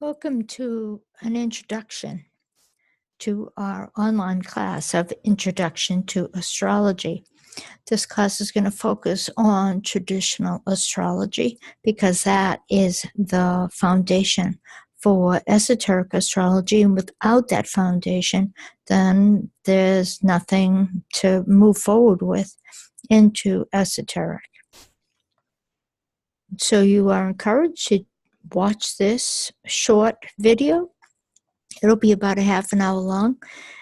Welcome to an introduction to our online class of Introduction to Astrology. This class is going to focus on traditional astrology because that is the foundation for esoteric astrology. And without that foundation, then there's nothing to move forward with into esoteric. So you are encouraged to watch this short video. It'll be about a half an hour long,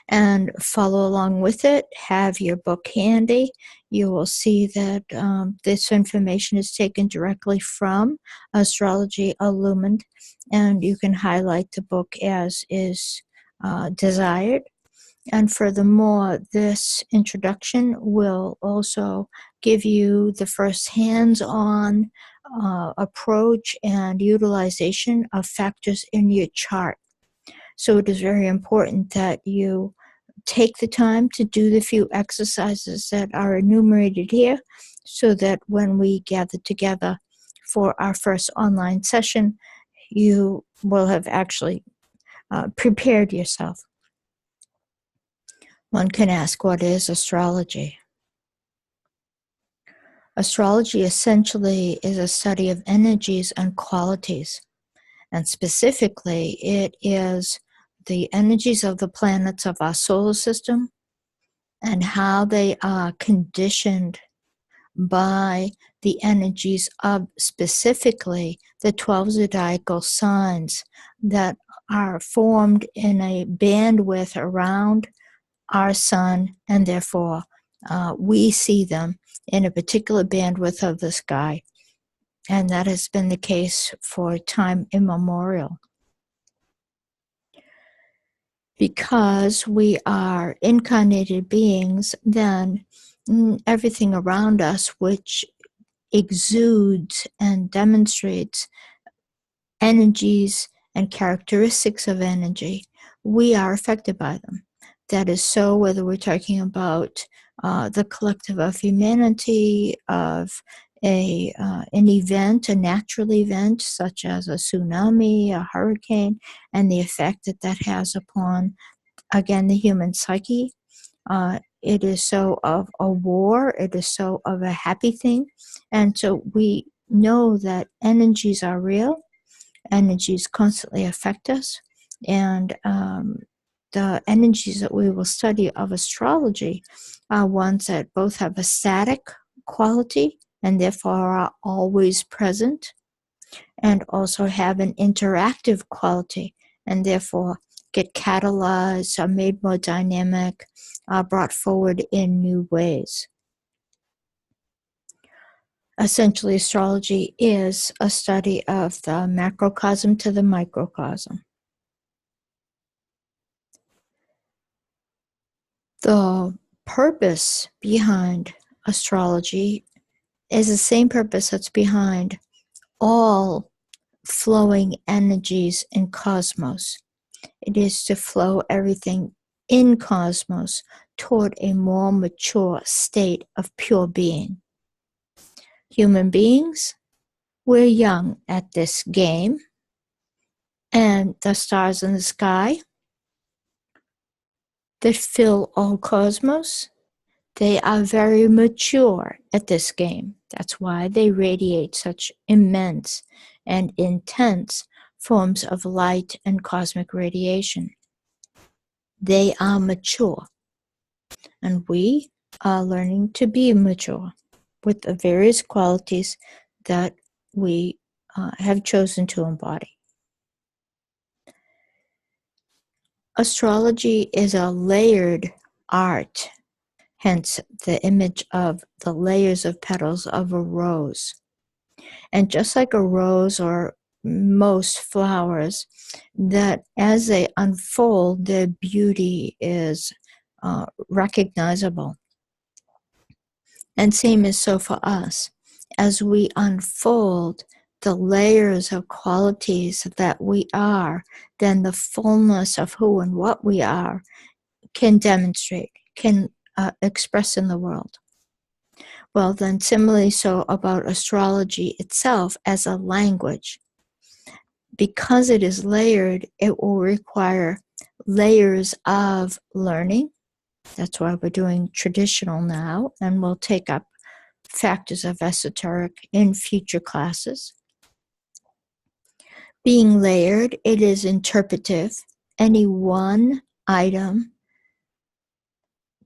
and follow along with it. Have your book handy. You will see that this information is taken directly from Astrology Illumined, and you can highlight the book as is desired. And furthermore, this introduction will also give you the first hands-on approach and utilization of factors in your chart. So it is very important that you take the time to do the few exercises that are enumerated here so that when we gather together for our first online session, you will have actually prepared yourself. One can ask, what is astrology? Astrology essentially is a study of energies and qualities. And specifically, it is the energies of the planets of our solar system and how they are conditioned by the energies of specifically the 12 zodiacal signs that are formed in a bandwidth around our sun, and therefore we see them in a particular bandwidth of the sky. And that has been the case for time immemorial. Because we are incarnated beings, then everything around us which exudes and demonstrates energies and characteristics of energy, we are affected by them. That is so whether we're talking about the collective of humanity, of an event, a natural event such as a tsunami, a hurricane, and the effect that that has upon, again, the human psyche. It is so of a war, it is so of a happy thing. And so we know that energies are real, energies constantly affect us, and the energies that we will study of astrology are ones that both have a static quality and therefore are always present, and also have an interactive quality and therefore get catalyzed, are made more dynamic, brought forward in new ways. Essentially, astrology is a study of the macrocosm to the microcosm. The purpose behind astrology is the same purpose that's behind all flowing energies in cosmos. It is to flow everything in cosmos toward a more mature state of pure being. Human beings, we're young at this game, and the stars in the sky that fill all cosmos, they are very mature at this game. That's why they radiate such immense and intense forms of light and cosmic radiation. They are mature, and we are learning to be mature with the various qualities that we have chosen to embody. Astrology is a layered art, hence the image of the layers of petals of a rose. And just like a rose or most flowers, that as they unfold, their beauty is recognizable. And same is so for us. As we unfold the layers of qualities that we are, then the fullness of who and what we are can demonstrate, can express in the world. Well, then similarly so about astrology itself as a language. because it is layered, it will require layers of learning. That's why we're doing traditional now, and we'll take up factors of esoteric in future classes. Being layered, it is interpretive. Any one item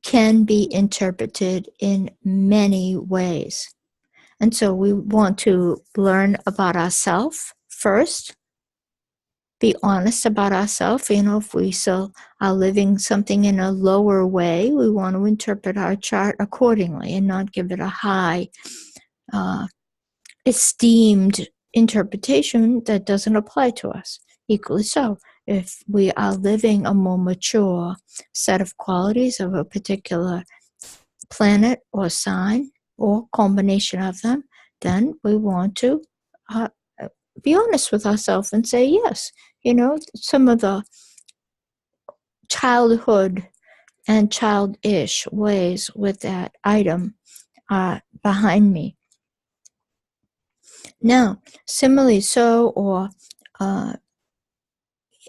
can be interpreted in many ways. And so we want to learn about ourselves first, be honest about ourselves. If we still are living something in a lower way, we want to interpret our chart accordingly and not give it a high esteemed interpretation that doesn't apply to us. Equally so, if we are living a more mature set of qualities of a particular planet or sign or combination of them, then we want to be honest with ourselves and say, yes, some of the childhood and childish ways with that item are behind me. Now, similarly so, or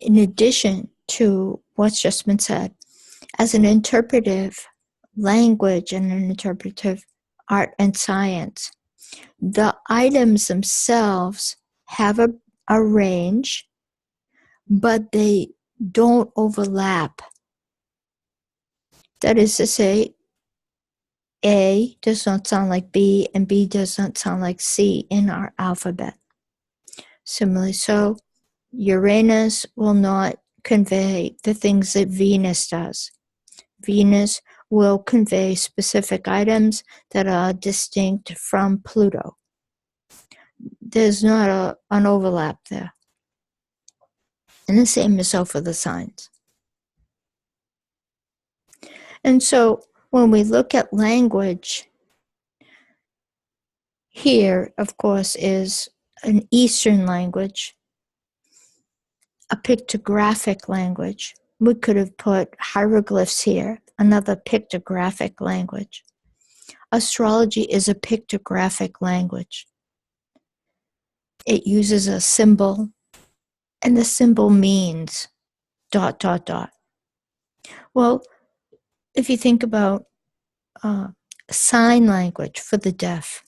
in addition to what's just been said, as an interpretive language and an interpretive art and science, the items themselves have a range, but they don't overlap. That is to say, A does not sound like B, and B does not sound like C in our alphabet. Similarly so, Uranus will not convey the things that Venus does. Venus will convey specific items that are distinct from Pluto. There's not an overlap there. And the same is so for the signs. And so when we look at language, here, of course, is an Eastern language, a pictographic language. We could have put hieroglyphs here, another pictographic language. Astrology is a pictographic language. It uses a symbol, and the symbol means ... Well, if you think about sign language for the deaf,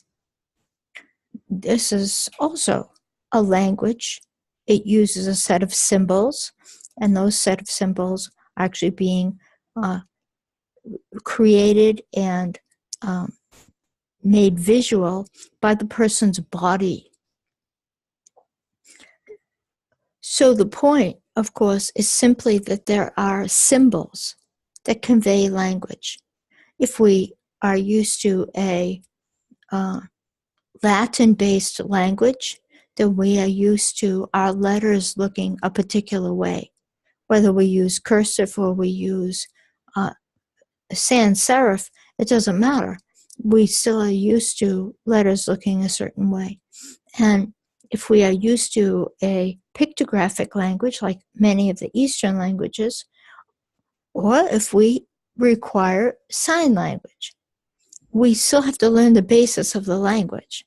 this is also a language. It uses a set of symbols, and those set of symbols are actually being created and made visual by the person's body. So the point, of course, is simply that there are symbols that convey language. If we are used to a Latin-based language, then we are used to our letters looking a particular way. Whether we use cursive or we use sans serif, it doesn't matter. We still are used to letters looking a certain way. And if we are used to a pictographic language, like many of the Eastern languages, or if we require sign language, we still have to learn the basis of the language.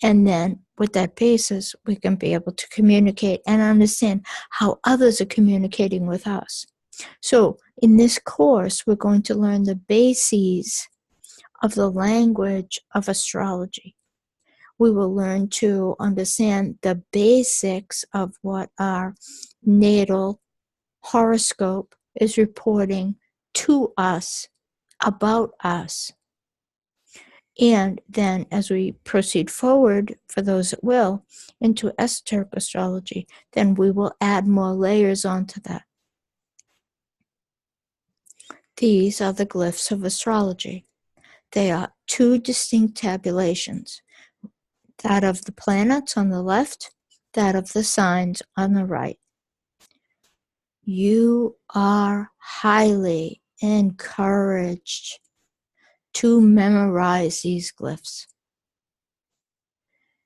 And then with that basis, we can be able to communicate and understand how others are communicating with us. So in this course, we're going to learn the bases of the language of astrology. We will learn to understand the basics of what our natal horoscope is reporting to us, about us. And then as we proceed forward, for those that will, into esoteric astrology, then we will add more layers onto that. These are the glyphs of astrology. They are two distinct tabulations, that of the planets on the left, that of the signs on the right. You are highly encouraged to memorize these glyphs.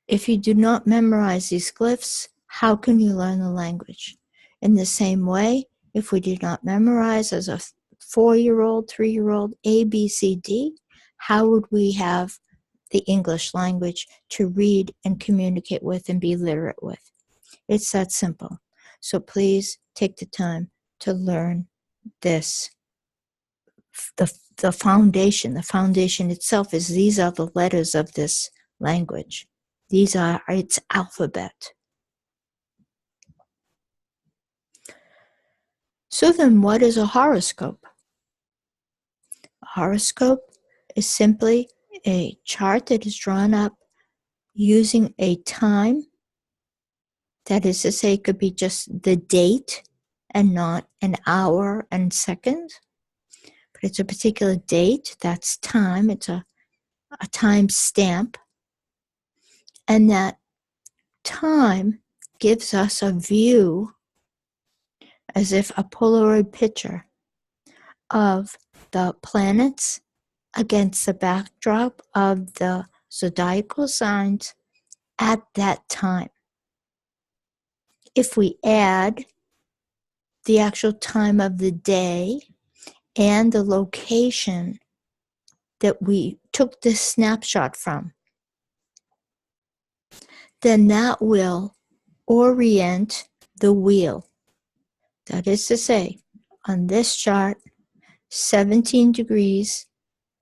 If you do not memorize these glyphs, how can you learn the language? In the same way, if we did not memorize as a 4-year-old, 3-year-old, A, B, C, D, how would we have the English language to read and communicate with and be literate with? It's that simple. So please take the time to learn this. The foundation. The foundation itself is, these are the letters of this language. These are its alphabet. So then what is a horoscope? A horoscope is simply a chart that is drawn up using a time. That is to say, it could be just the date and not an hour and second. But it's a particular date, that's time. It's a time stamp. And that time gives us a view, as if a Polaroid picture, of the planets against the backdrop of the zodiacal signs at that time. If we add the actual time of the day and the location that we took this snapshot from, then that will orient the wheel. That is to say, on this chart, 17 degrees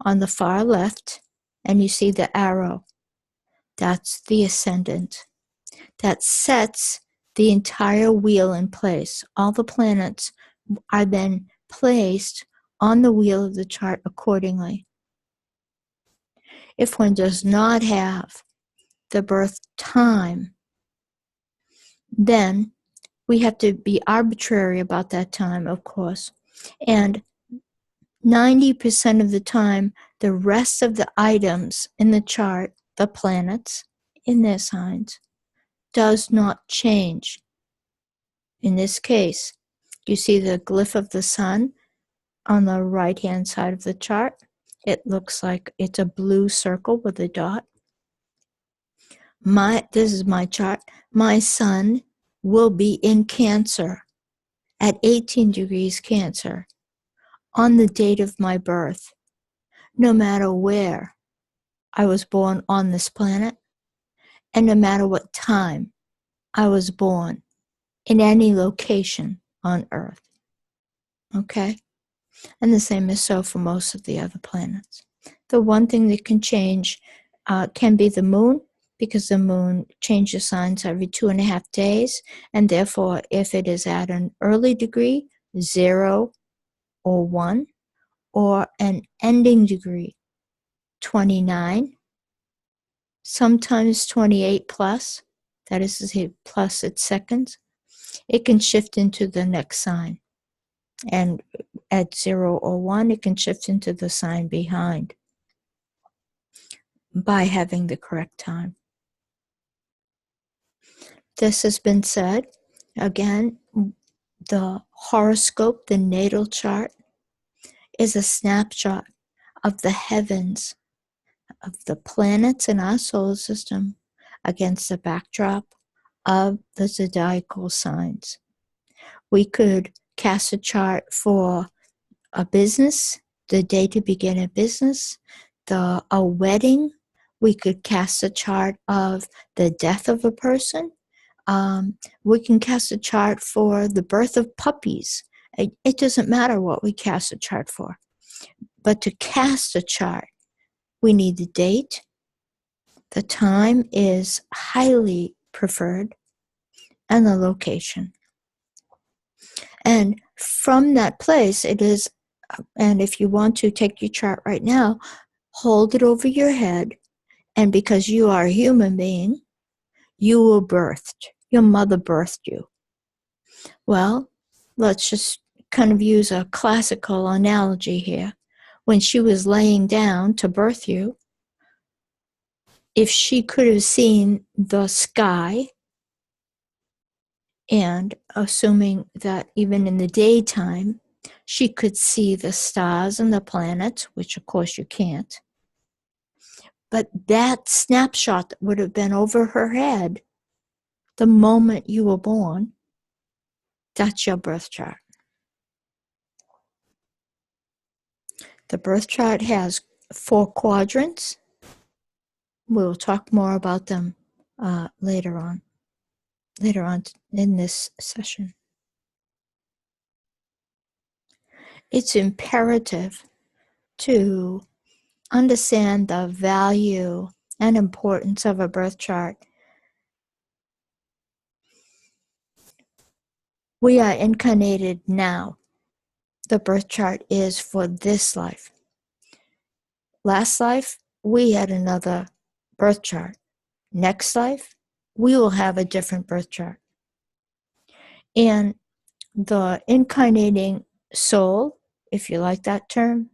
on the far left, and you see the arrow. That's the ascendant. That sets the entire wheel in place. All the planets are then placed on the wheel of the chart accordingly. If one does not have the birth time, then we have to be arbitrary about that time, of course. And 90% of the time, the rest of the items in the chart, the planets in their signs, does not change. In this case, you see the glyph of the sun on the right-hand side of the chart. It looks like it's a blue circle with a dot. This is my chart. My sun will be in Cancer at 18 degrees Cancer on the date of my birth, no matter where I was born on this planet, and no matter what time I was born in any location on Earth. Okay? And the same is so for most of the other planets. The one thing that can change can be the moon, because the moon changes signs every 2.5 days, and therefore if it is at an early degree, 0 or 1, or an ending degree, 29, sometimes 28 plus, that is to say plus its seconds, it can shift into the next sign. And at 0 or 1, it can shift into the sign behind by having the correct time. This has been said. Again, the horoscope, the natal chart, is a snapshot of the heavens, of the planets in our solar system against the backdrop of the zodiacal signs. We could cast a chart for a business, the day to begin a business, a wedding. We could cast a chart of the death of a person. We can cast a chart for the birth of puppies. It doesn't matter what we cast a chart for. But to cast a chart, we need the date. The time is highly preferred, and the location. And from that place, it is, and if you want to take your chart right now, hold it over your head, and because you are a human being, you were birthed. Your mother birthed you. Well, let's just kind of use a classical analogy here. When she was laying down to birth you, if she could have seen the sky, and assuming that even in the daytime, she could see the stars and the planets, which of course you can't, but that snapshot that would have been over her head the moment you were born, that's your birth chart. The birth chart has 4 quadrants. We'll talk more about them later on. later on in this session. It's imperative to understand the value and importance of a birth chart. We are incarnated now. The birth chart is for this life. Last life, we had another birth chart. Next life, we will have a different birth chart. And the incarnating soul, if you like that term,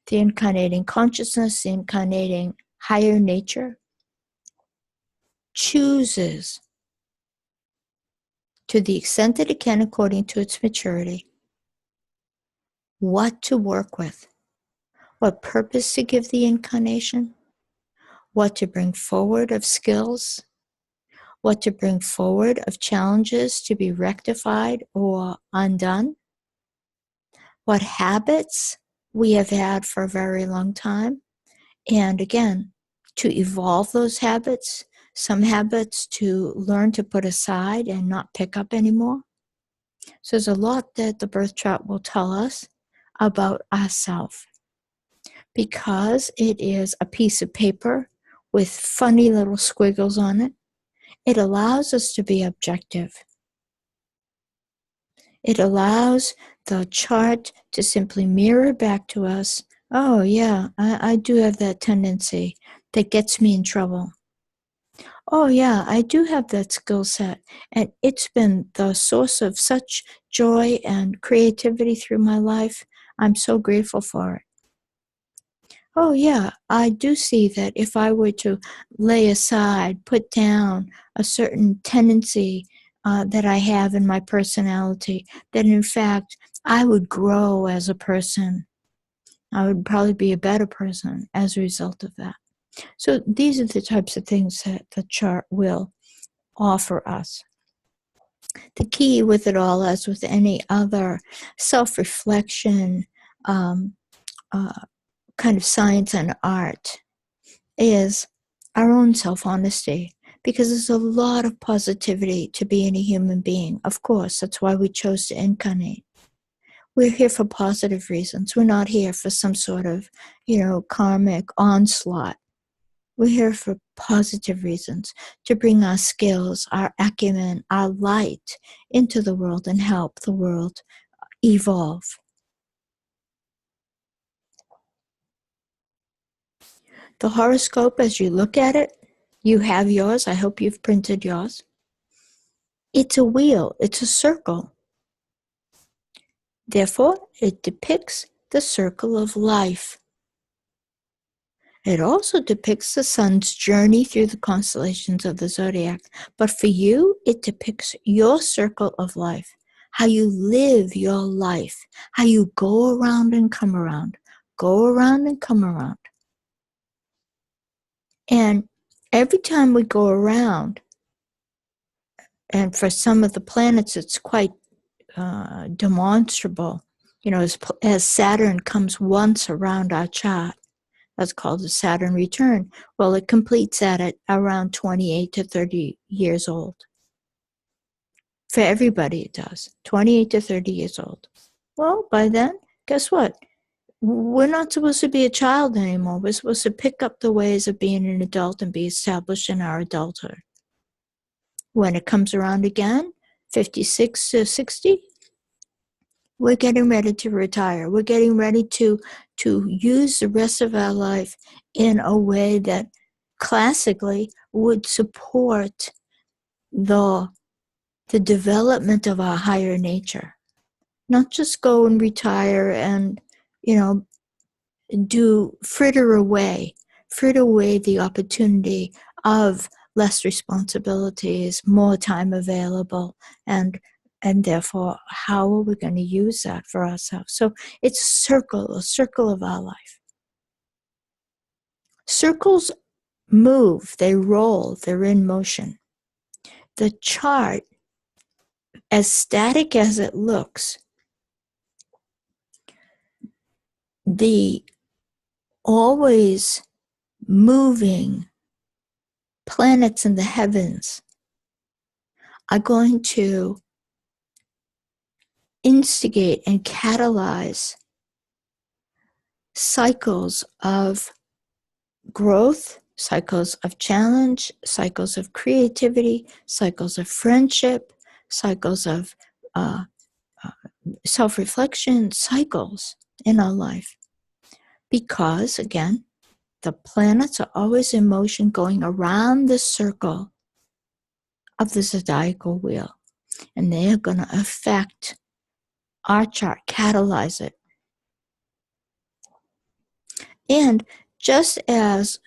the incarnating consciousness, the incarnating higher nature, chooses, to the extent that it can according to its maturity, what to work with, what purpose to give the incarnation, what to bring forward of skills, what to bring forward of challenges to be rectified or undone, what habits we have had for a very long time, and again, to evolve those habits, some habits to learn to put aside and not pick up anymore. So there's a lot that the birth chart will tell us about ourselves, because it is a piece of paper with funny little squiggles on it. It allows us to be objective. It allows the chart to simply mirror back to us, oh yeah, I do have that tendency that gets me in trouble. Oh yeah, I do have that skill set, and it's been the source of such joy and creativity through my life. I'm so grateful for it. Oh yeah, I do see that if I were to lay aside, put down a certain tendency that I have in my personality, that in fact I would grow as a person. I would probably be a better person as a result of that. So these are the types of things that the chart will offer us. The key with it all, as with any other self-reflection kind of science and art, is our own self-honesty, because there's a lot of positivity to being a human being. Of course, that's why we chose to incarnate. We're here for positive reasons. We're not here for some sort of, karmic onslaught. We're here for positive reasons, to bring our skills, our acumen, our light into the world and help the world evolve. The horoscope, as you look at it, you have yours. I hope you've printed yours. It's a wheel. It's a circle. Therefore, it depicts the circle of life. It also depicts the sun's journey through the constellations of the zodiac. But for you, it depicts your circle of life, how you live your life, how you go around and come around, go around and come around. And every time we go around, and for some of the planets, it's quite demonstrable. As Saturn comes once around our chart, that's called a Saturn return. Well, it completes that at around 28 to 30 years old. For everybody it does, 28 to 30 years old. Well, by then, guess what? We're not supposed to be a child anymore. We're supposed to pick up the ways of being an adult and be established in our adulthood. When it comes around again, 56 to 60, we're getting ready to retire. We're getting ready to use the rest of our life in a way that classically would support the development of our higher nature. Not just go and retire and, fritter away the opportunity of less responsibilities, more time available, and therefore, how are we going to use that for ourselves? So it's a circle of our life. Circles move, they roll, they're in motion. The chart, as static as it looks, the always moving planets in the heavens are going to instigate and catalyze cycles of growth, cycles of challenge, cycles of creativity, cycles of friendship, cycles of self-reflection, cycles in our life. Because, again, the planets are always in motion going around the circle of the zodiacal wheel. And they are going to affect our chart, catalyze it. And just as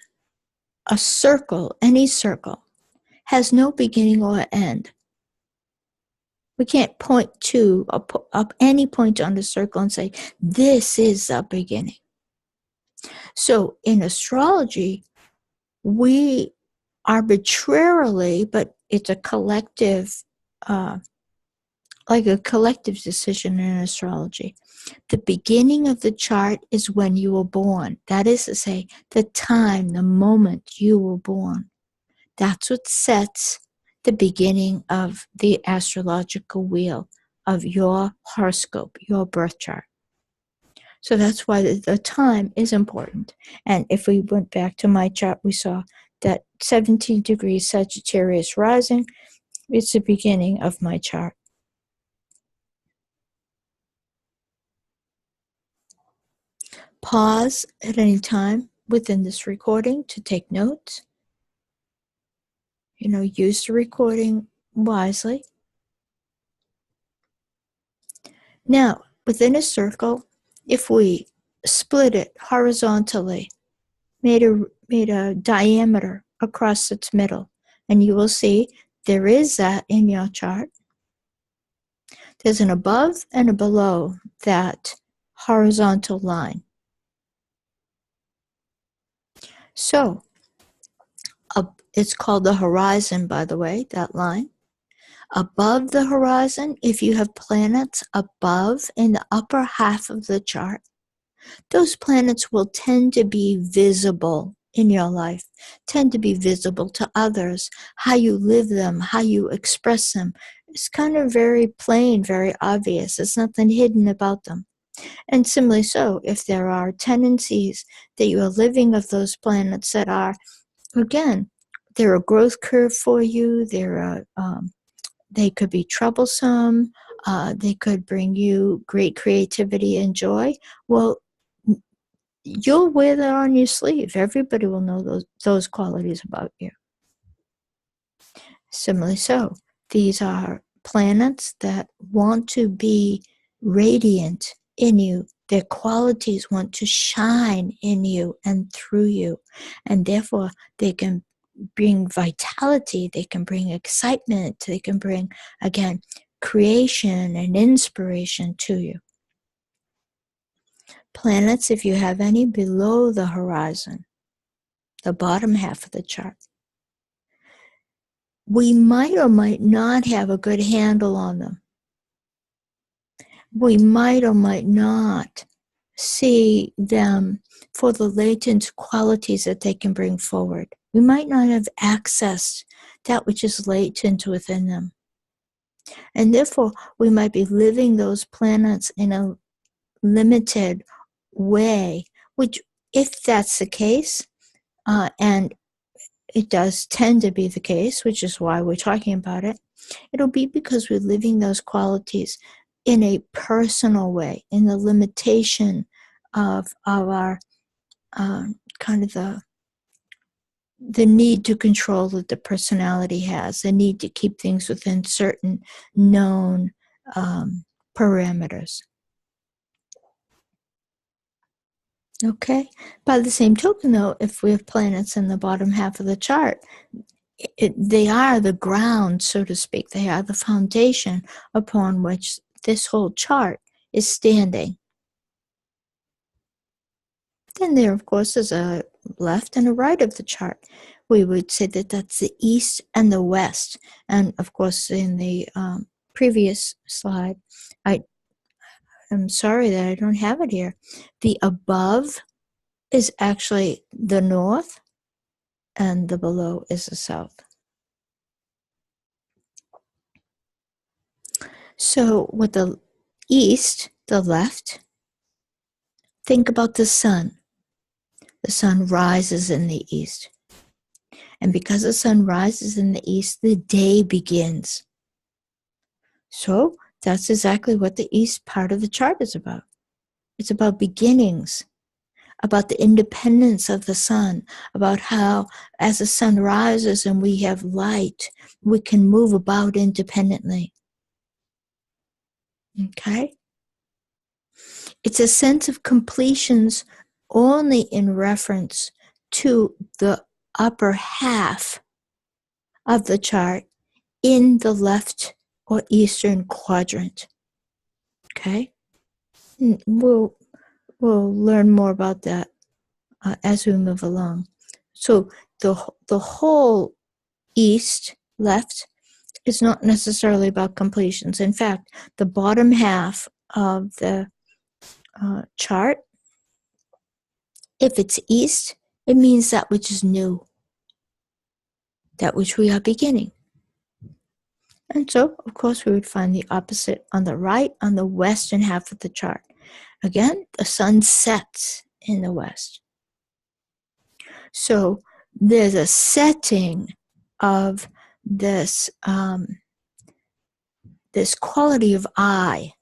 a circle, any circle, has no beginning or end, we can't point to up any point on the circle and say, this is the beginning. So in astrology, we arbitrarily, but it's a collective, like a collective decision in astrology. The beginning of the chart is when you were born. That is to say, the time, the moment you were born. That's what sets the beginning of the astrological wheel of your horoscope, your birth chart. So that's why the time is important. And if we went back to my chart, we saw that 17 degrees Sagittarius rising, it's the beginning of my chart. Pause at any time within this recording to take notes. Use the recording wisely. Now, within a circle, if we split it horizontally, made a diameter across its middle, and you will see there is that in your chart. There's an above and a below that horizontal line. So, it's called the horizon, by the way, that line. Above the horizon, if you have planets above in the upper half of the chart, those planets will tend to be visible in your life, tend to be visible to others, how you live them, how you express them. It's kind of very plain, very obvious. There's nothing hidden about them. And similarly so, if there are tendencies that you are living of those planets that are, again, they're a growth curve for you, they could be troublesome, they could bring you great creativity and joy, well, you'll wear that on your sleeve. Everybody will know those qualities about you. Similarly so, these are planets that want to be radiant in you. Their qualities want to shine in you and through you. And therefore, they can bring vitality, they can bring excitement, they can bring, again, creation and inspiration to you. Planets, if you have any below the horizon, the bottom half of the chart, we might or might not have a good handle on them. We might or might not see them for the latent qualities that they can bring forward. We might not have accessed that which is latent within them. And therefore, we might be living those planets in a limited way, which, if that's the case, and it does tend to be the case, which is why we're talking about it, it'll be because we're living those qualities in a personal way, in the limitation of our kind of the need to control that the personality has, the need to keep things within certain known parameters. Okay. By the same token, though, if we have planets in the bottom half of the chart, they are the ground, so to speak. They are the foundation upon which this whole chart is standing. Then there, of course, is a left and a right of the chart. We would say that that's the east and the west. And, of course, in the previous slide, I'm sorry that I don't have it here. The above is actually the north, and the below is the south. So with the east, the left, think about the sun. The sun rises in the east. And because the sun rises in the east, the day begins. So that's exactly what the east part of the chart is about. It's about beginnings, about the independence of the sun, about how as the sun rises and we have light, we can move about independently. Okay? It's a sense of completions only in reference to the upper half of the chart in the left or eastern quadrant. Okay? We'll learn more about that as we move along. So the whole east, left, is not necessarily about completions. In fact, the bottom half of the chart, if it's east, it means that which is new, that which we are beginning. And so, of course, we would find the opposite on the right, on the western half of the chart. Again, the sun sets in the west. So there's a setting of this this quality of I,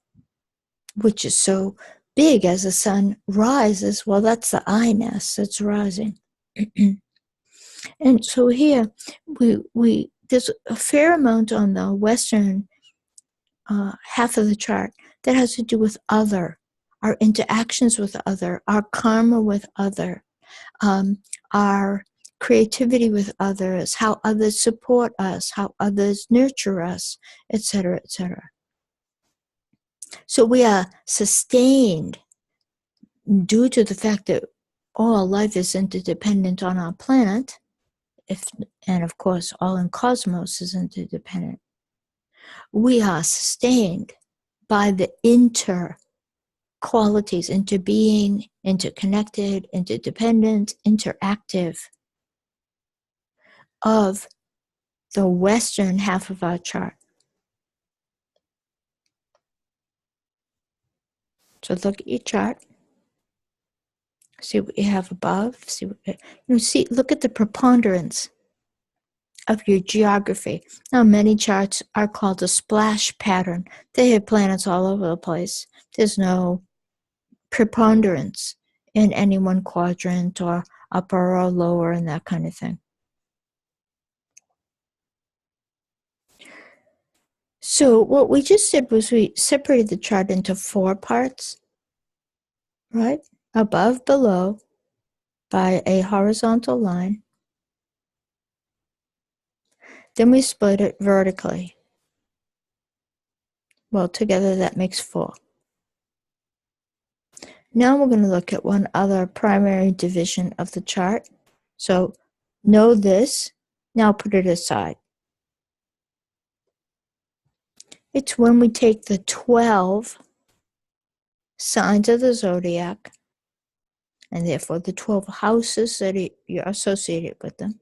which is so big as the sun rises. Well, that's the I-ness that's rising. And so here we there's a fair amount on the western half of the chart that has to do with other, our interactions with other, our karma with other, our creativity with others, how others support us, how others nurture us, etc., etc. So we are sustained due to the fact that all life is interdependent on our planet, and of course all in cosmos is interdependent. We are sustained by the qualities, interbeing, interconnected, interdependent, interactive of the western half of our chart. So look at your chart. See what you have above. Look at the preponderance of your geography. Now, many charts are called a splash pattern. They have planets all over the place. There's no preponderance in any one quadrant or upper or lower and that kind of thing. So what we just did was we separated the chart into 4 parts, right? Above, below, by a horizontal line. Then we split it vertically. Well, together that makes 4. Now we're going to look at one other primary division of the chart. So know this. Now put it aside. It's when we take the 12 signs of the zodiac, and therefore the 12 houses that you're associated with them,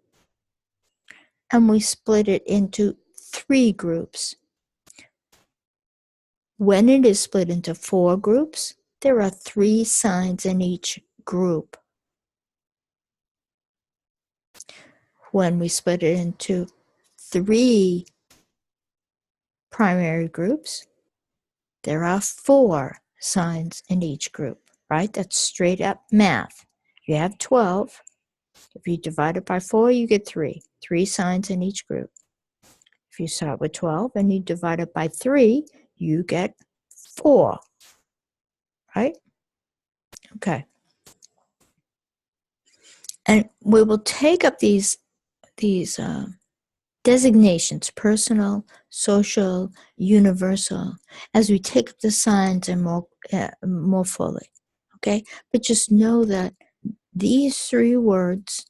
and we split it into 3 groups. When it is split into 4 groups, there are 3 signs in each group. When we split it into 3 primary groups, there are 4 signs in each group, right? That's straight up math. You have 12. If you divide it by 4, you get 3. 3 signs in each group. If you start with 12 and you divide it by 3, you get 4, right? Okay. And we will take up these designations, personal, social, universal, as we take up the signs and more fully. Okay? But just know that these 3 words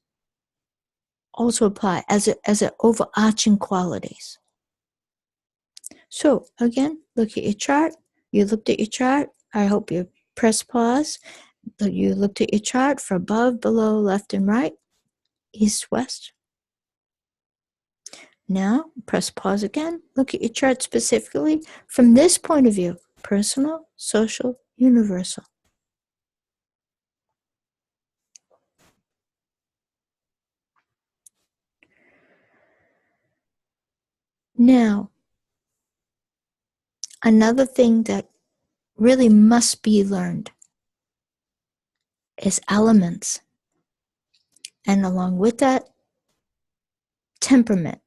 also apply as overarching qualities. So again, look at your chart. You looked at your chart. I hope you press pause. You looked at your chart for above, below, left, and right, east, west. Now, press pause again. Look at your chart specifically from this point of view: personal, social, universal. Now, another thing that really must be learned is elements. And along with that, temperament.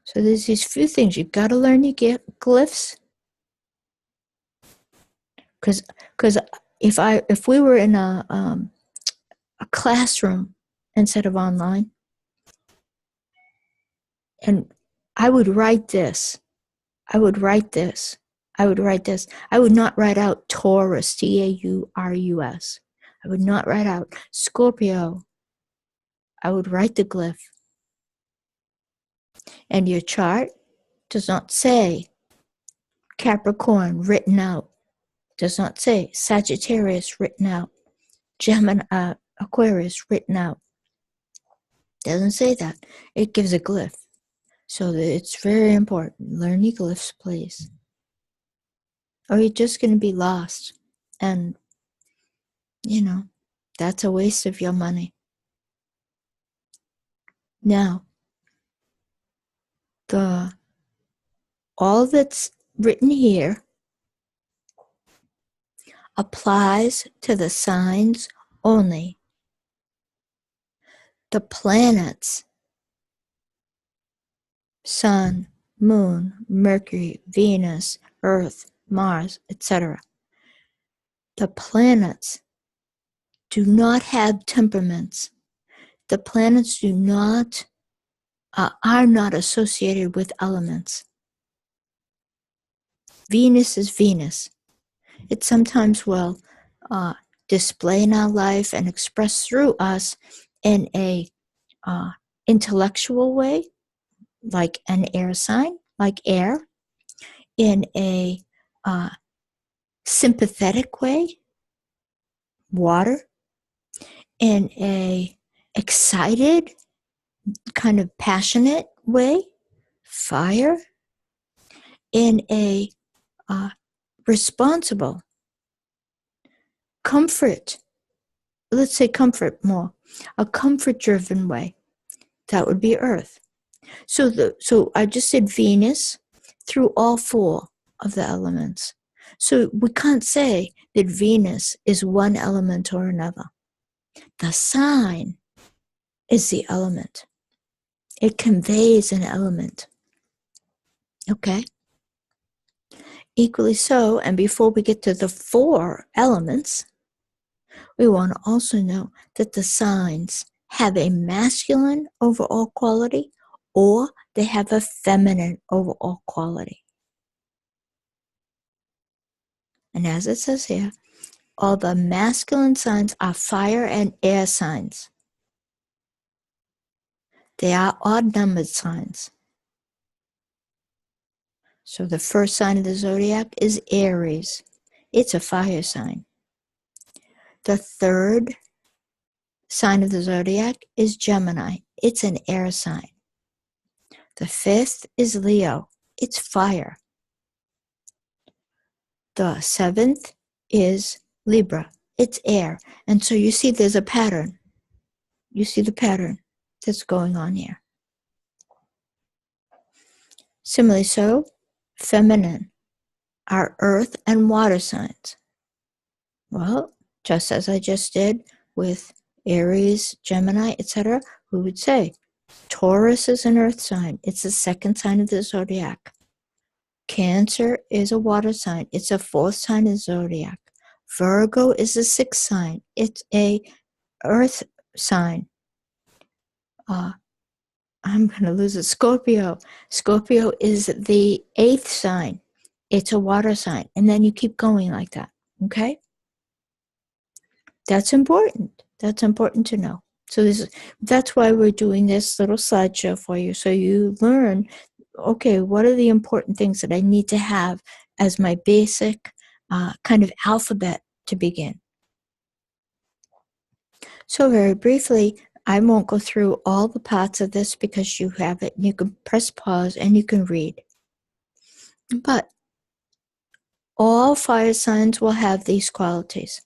So there's these few things. You've got to learn your glyphs. Because if we were in a classroom instead of online, and I would write this, I would not write out Taurus, Taurus. I would not write out Scorpio. I would write the glyph. And your chart does not say Capricorn written out. Does not say Sagittarius written out. Gemini, Aquarius written out. Doesn't say that. It gives a glyph. So it's very important. Learn your glyphs, please. Or you're just going to be lost. And, that's a waste of your money. Now, all that's written here applies to the signs only. The planets, Sun, Moon, Mercury, Venus, Earth, Mars, etc. The planets do not have temperaments. The planets are not associated with elements. Venus is Venus. It sometimes will display in our life and express through us in a intellectual way, like an air sign, like air, in a sympathetic way, water, in a excited, kind of passionate way, fire, in a responsible, comfort, let's say comfort more, a comfort-driven way, that would be earth. So I just said Venus through all four of the elements. So we can't say that Venus is one element or another. The sign is the element. It conveys an element. Okay? Equally so, and before we get to the four elements, we want to also know that the signs have a masculine overall quality or they have a feminine overall quality. And as it says here, all the masculine signs are fire and air signs. They are odd-numbered signs. So the first sign of the zodiac is Aries. It's a fire sign. The third sign of the zodiac is Gemini. It's an air sign. The fifth is Leo. It's fire. The seventh is Libra. It's air. And so you see there's a pattern. You see the pattern that's going on here. Similarly so, feminine are earth and water signs. Well, just as I just did with Aries, Gemini, etc., we would say Taurus is an earth sign. It's the second sign of the zodiac. Cancer is a water sign. It's a fourth sign of the zodiac. Virgo is the sixth sign. It's a earth sign. I'm going to lose it. Scorpio. Scorpio is the eighth sign. It's a water sign. And then you keep going like that. Okay? That's important. That's important to know. So that's why we're doing this little slideshow for you. So you learn, okay, what are the important things that I need to have as my basic kind of alphabet to begin? So very briefly, I won't go through all the parts of this because you have it. You can press pause and you can read. But all fire signs will have these qualities.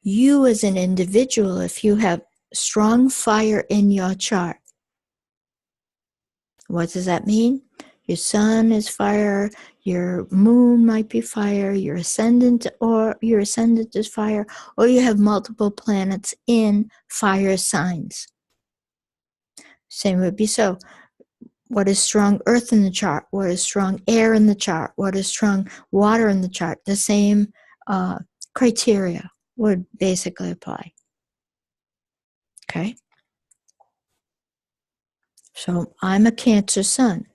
You as an individual, if you have strong fire in your chart, what does that mean? Your sun is fire, your moon might be fire, your ascendant is fire, or you have multiple planets in fire signs. Same would be so. What is strong earth in the chart? What is strong air in the chart? What is strong water in the chart? The same criteria would basically apply. Okay? So I'm a Cancer sun.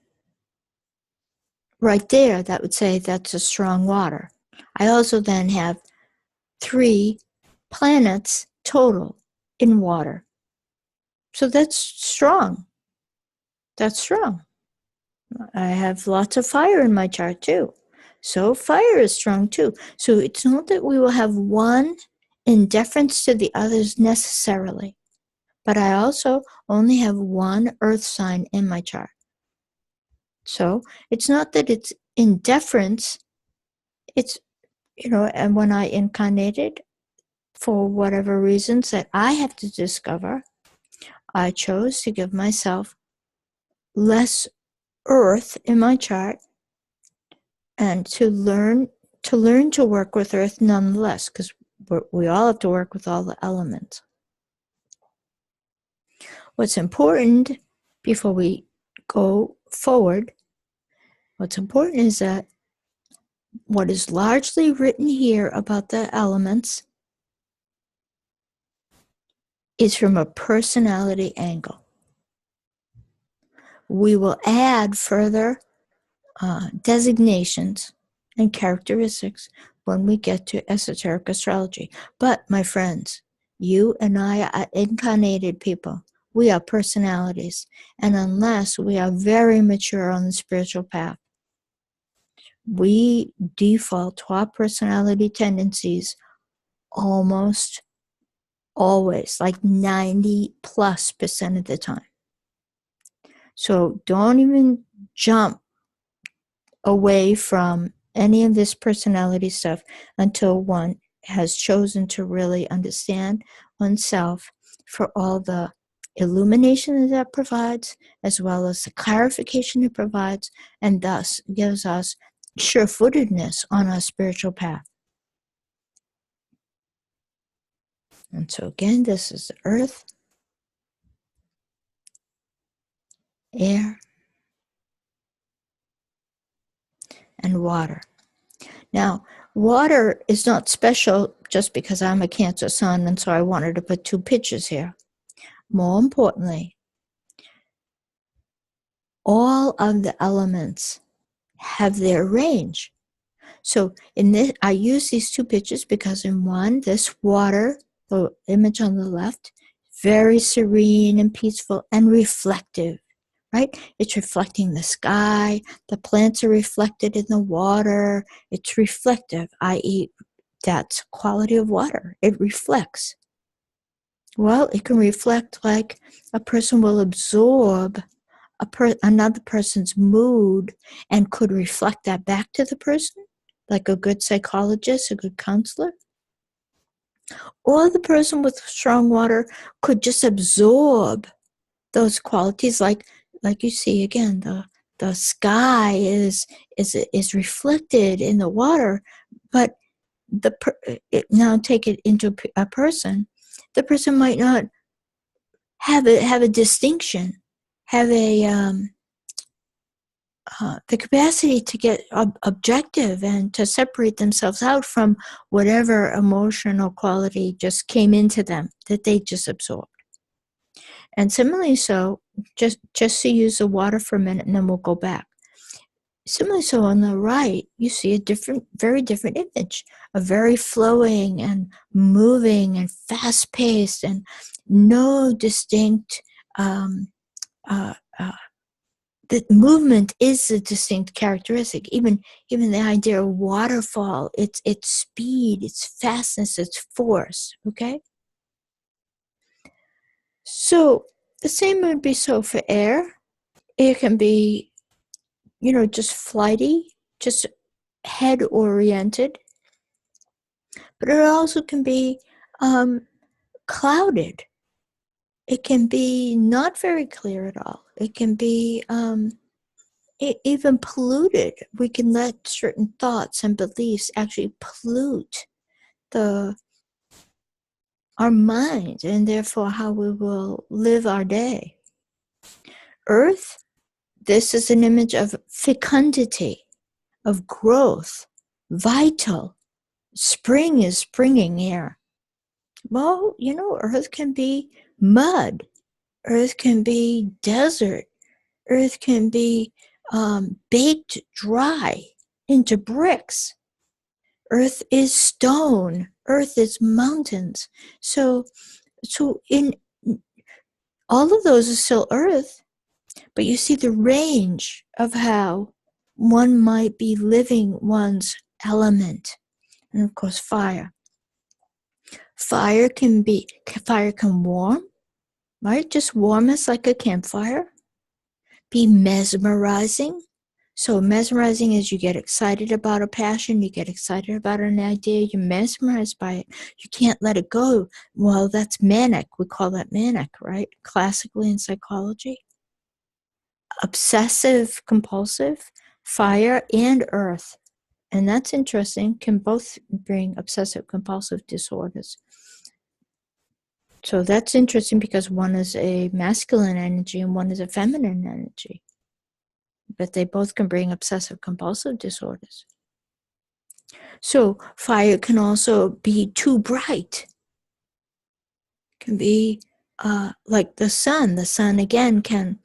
Right there, that would say that's a strong water. I also then have 3 planets total in water. So that's strong. That's strong. I have lots of fire in my chart too. So fire is strong too. So it's not that we will have one in deference to the others necessarily, but I also only have one earth sign in my chart. So it's not that it's in deference. It's, and when I incarnated, for whatever reasons that I have to discover, I chose to give myself less earth in my chart and to learn to work with earth nonetheless, because we all have to work with all the elements. What's important before we go forward, what's important is that what is largely written here about the elements is from a personality angle. We will add further designations and characteristics when we get to esoteric astrology. But my friends, you and I are incarnated people. We are personalities. And unless we are very mature on the spiritual path, we default to our personality tendencies almost always, like 90+% of the time. So don't even jump away from any of this personality stuff until one has chosen to really understand oneself for all the illumination that provides, as well as the clarification it provides, and thus gives us sure-footedness on our spiritual path. And so again, this is the earth, air, and water. Now, water is not special just because I'm a Cancer sun, and so I wanted to put 2 pictures here. More importantly, all of the elements have their range. So in this, I use these 2 pictures because in one, this water, the image on the left, very serene and peaceful and reflective, right? It's reflecting the sky. The plants are reflected in the water. It's reflective, i.e., that's quality of water. It reflects. Well, it can reflect like a person will absorb another person's mood and could reflect that back to the person, like a good psychologist, a good counselor. Or the person with strong water could just absorb those qualities, like you see again, the sky is reflected in the water, but now take it into a person. The person might not have a distinction, have the capacity to get objective and to separate themselves out from whatever emotional quality just came into them that they just absorbed. And similarly so, just to use the water for a minute and then we'll go back. Similarly so, on the right, you see a very different image, a very flowing and moving and fast-paced and no distinct, the movement is a distinct characteristic. Even the idea of waterfall, its speed, its fastness, its force, okay? So the same would be so for air. It can be, just flighty, just head oriented, but it also can be clouded. It can be not very clear at all. It can be even polluted. We can let certain thoughts and beliefs actually pollute our mind, and therefore how we will live our day. Earth, this is an image of fecundity, of growth, vital. Spring is springing here. Well, Earth can be mud. Earth can be desert. Earth can be baked dry into bricks. Earth is stone. Earth is mountains. So in all of those are still Earth, but you see the range of how one might be living one's element. And of course, fire. Fire can warm, right? Just warm us like a campfire. Be mesmerizing. So mesmerizing is you get excited about a passion, you get excited about an idea, you're mesmerized by it. You can't let it go. Well, that's manic. We call that manic, right? Classically in psychology. Obsessive compulsive, fire and earth. And that's interesting, can both bring obsessive compulsive disorders. So that's interesting because one is a masculine energy and one is a feminine energy. But they both can bring obsessive compulsive disorders. So fire can also be too bright. It can be like the sun. The sun again can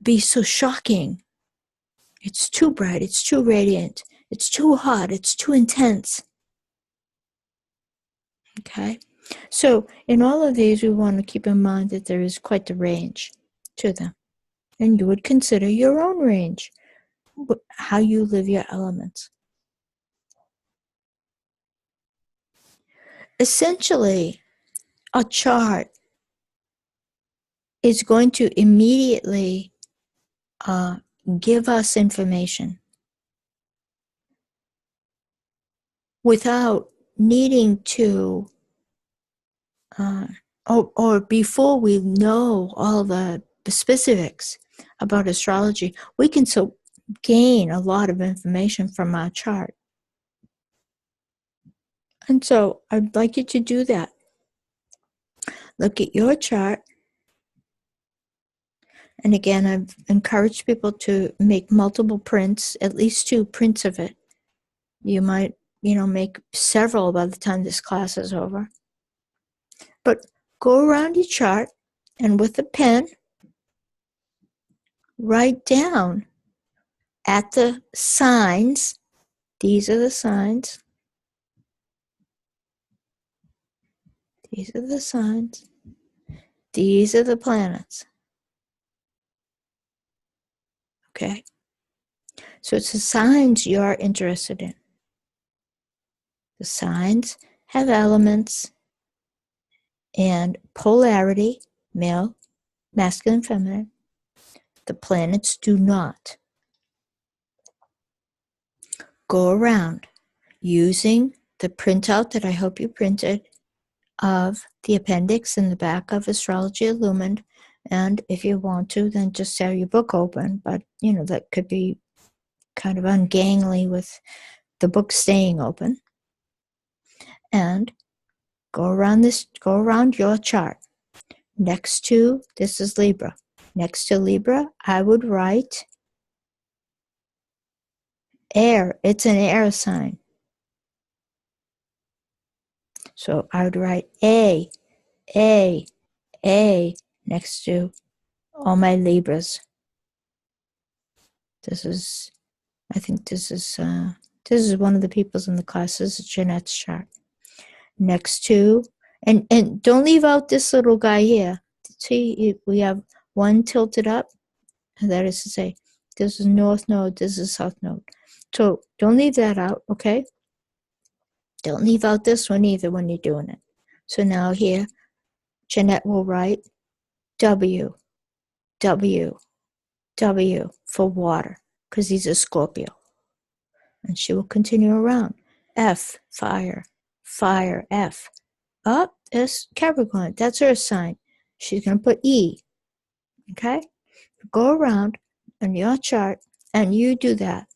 be so shocking. It's too bright, it's too radiant, it's too hot, it's too intense. Okay? So in all of these, we want to keep in mind that there is quite the range to them. And you would consider your own range, how you live your elements. Essentially, a chart is going to immediately give us information without needing to, or before we know all the specifics about astrology, we can so gain a lot of information from our chart. And so I'd like you to do that. Look at your chart. And again, I've encouraged people to make multiple prints, at least 2 prints of it. You might, make several by the time this class is over. But go around your chart and with a pen, write down at the signs. These are the signs. These are the signs. These are the planets. Okay? So it's the signs you're interested in. The signs have elements and polarity, male, masculine, feminine. The planets do not. Go around using the printout that I hope you printed of the appendix in the back of Astrology Illumined. And if you want to, then just have your book open. But, that could be kind of ungainly with the book staying open. And go around your chart. Next to, this is Libra. Next to Libra, I would write air. It's an air sign. So I would write A next to all my Libras. I think this is one of the people's in the class. This is Jeanette's chart. Next to, and don't leave out this little guy here. See, we have one tilted up, and that is to say, this is North Node, this is South Node. So don't leave that out, okay? Don't leave out this one either when you're doing it. So now here, Jeanette will write W, W, W for water, because he's a Scorpio. And she will continue around. F, fire, fire, F. Up, is Capricorn. That's her sign. She's going to put E. Okay? Go around on your chart and you do that.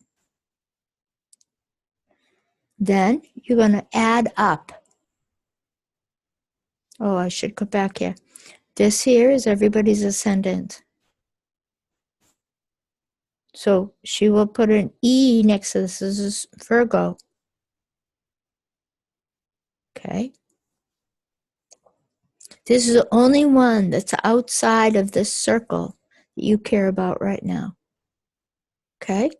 Then you're going to add up. Oh, I should go back here. This here is everybody's ascendant. So she will put an E next to this. This is Virgo. Okay. This is the only one that's outside of this circle that you care about right now. Okay?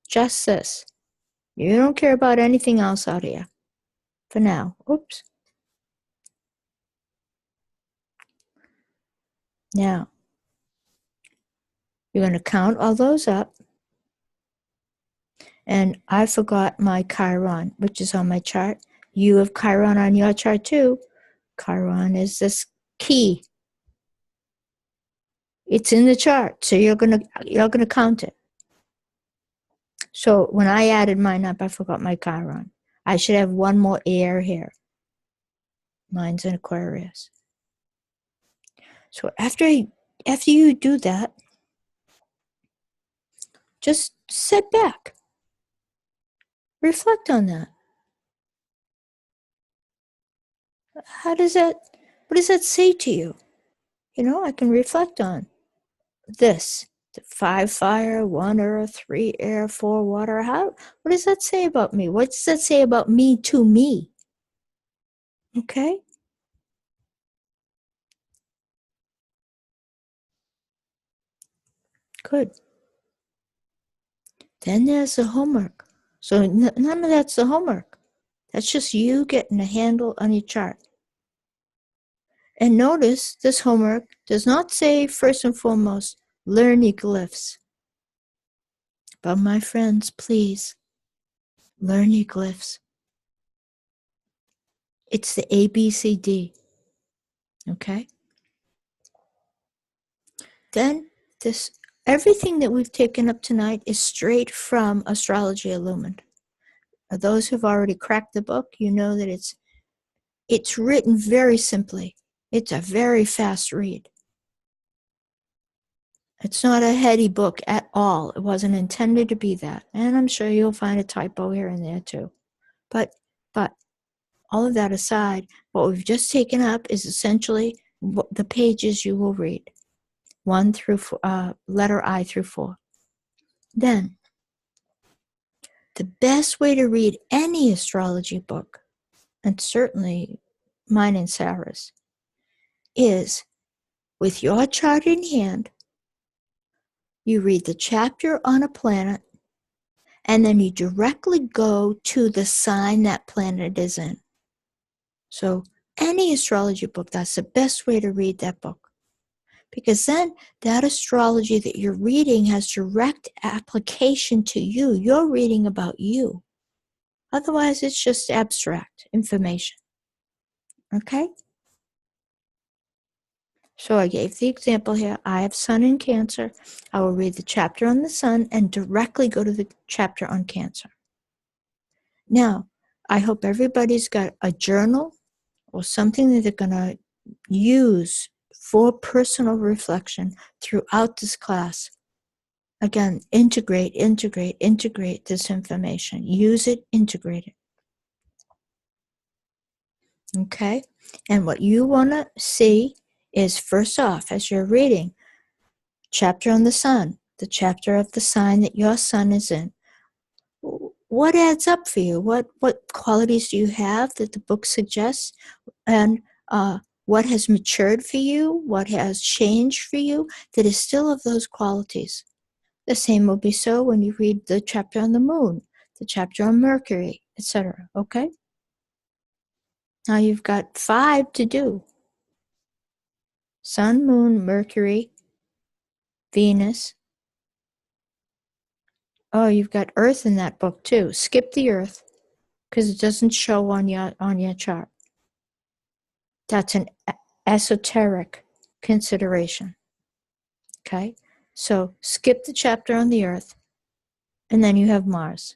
Just this. You don't care about anything else out here. For now. Oops. Now, you're going to count all those up. And I forgot my Chiron, which is on my chart. You have Chiron on your chart too. Chiron is this key. It's in the chart, so you're gonna count it. So when I added mine up, I forgot my Chiron. I should have one more air here. Mine's in Aquarius. So after you do that, just sit back. Reflect on that. What does that say to you? I can reflect on this. 5 fire, 1 earth, 3 air, 4 water. What does that say about me? What does that say about me to me? Okay? Good. Then there's the homework. So none of that's the homework. That's just you getting a handle on your chart. And notice this homework does not say, first and foremost, learn your glyphs. But my friends, please, learn your glyphs. It's the ABCD. Okay? Then everything that we've taken up tonight is straight from Astrology Illumined. Those who've already cracked the book, you know that it's written very simply. It's a very fast read. It's not a heady book at all. It wasn't intended to be that. And I'm sure you'll find a typo here and there too. But all of that aside, what we've just taken up is essentially the pages you will read. 1 through letter I through 4. Then, the best way to read any astrology book, and certainly mine and Sarah's, is with your chart in hand, you read the chapter on a planet, and then you directly go to the sign that planet is in. So any astrology book, that's the best way to read that book. Because then that astrology that you're reading has direct application to you. You're reading about you. Otherwise, it's just abstract information. Okay? So I gave the example here. I have Sun in Cancer. I will read the chapter on the Sun and directly go to the chapter on Cancer. Now, I hope everybody's got a journal or something that they're going to use for personal reflection throughout this class. Again, integrate this information. Use it, integrate it. Okay? And what you want to see is, first off, as you're reading, chapter on the Sun, the chapter of the sign that your Sun is in. What adds up for you? What qualities do you have that the book suggests? And what has matured for you? What has changed for you that is still of those qualities? The same will be so when you read the chapter on the Moon, the chapter on Mercury, etc. Okay? Now you've got 5 to do. Sun, Moon, Mercury, Venus. Oh, you've got Earth in that book too. Skip the Earth because it doesn't show on your chart. That's esoteric consideration. Okay? So skip the chapter on the Earth, and then you have Mars.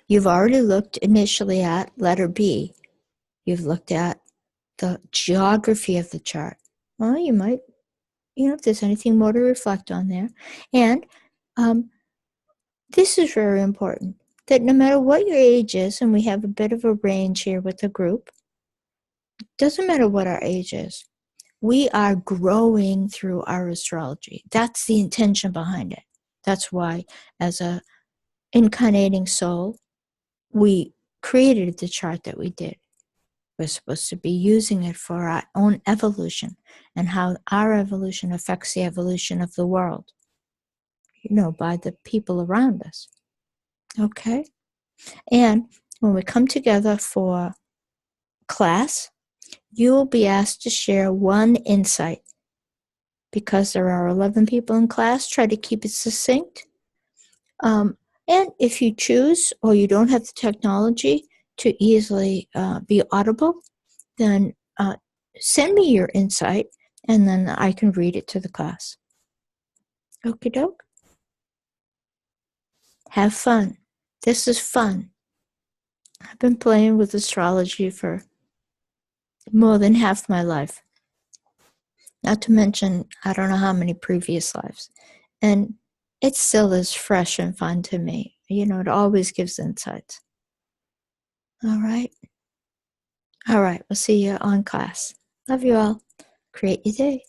You've already looked initially at letter B. You've looked at the geography of the chart. Well, you might, if there's anything more to reflect on there. And this is very important, that no matter what your age is, and we have a bit of a range here with the group, doesn't matter what our age is, we are growing through our astrology. That's the intention behind it. That's why, as a incarnating soul, we created the chart that we did. We're supposed to be using it for our own evolution and how our evolution affects the evolution of the world, by the people around us. Okay? And when we come together for class, you will be asked to share one insight. Because there are 11 people in class, try to keep it succinct. And if you choose or you don't have the technology to easily be audible, then send me your insight and then I can read it to the class. Okie doke. Have fun. This is fun. I've been playing with astrology for more than half my life. Not to mention, I don't know how many previous lives. And it still is fresh and fun to me. It always gives insights. All right. All right. We'll see you on class. Love you all. Create your day.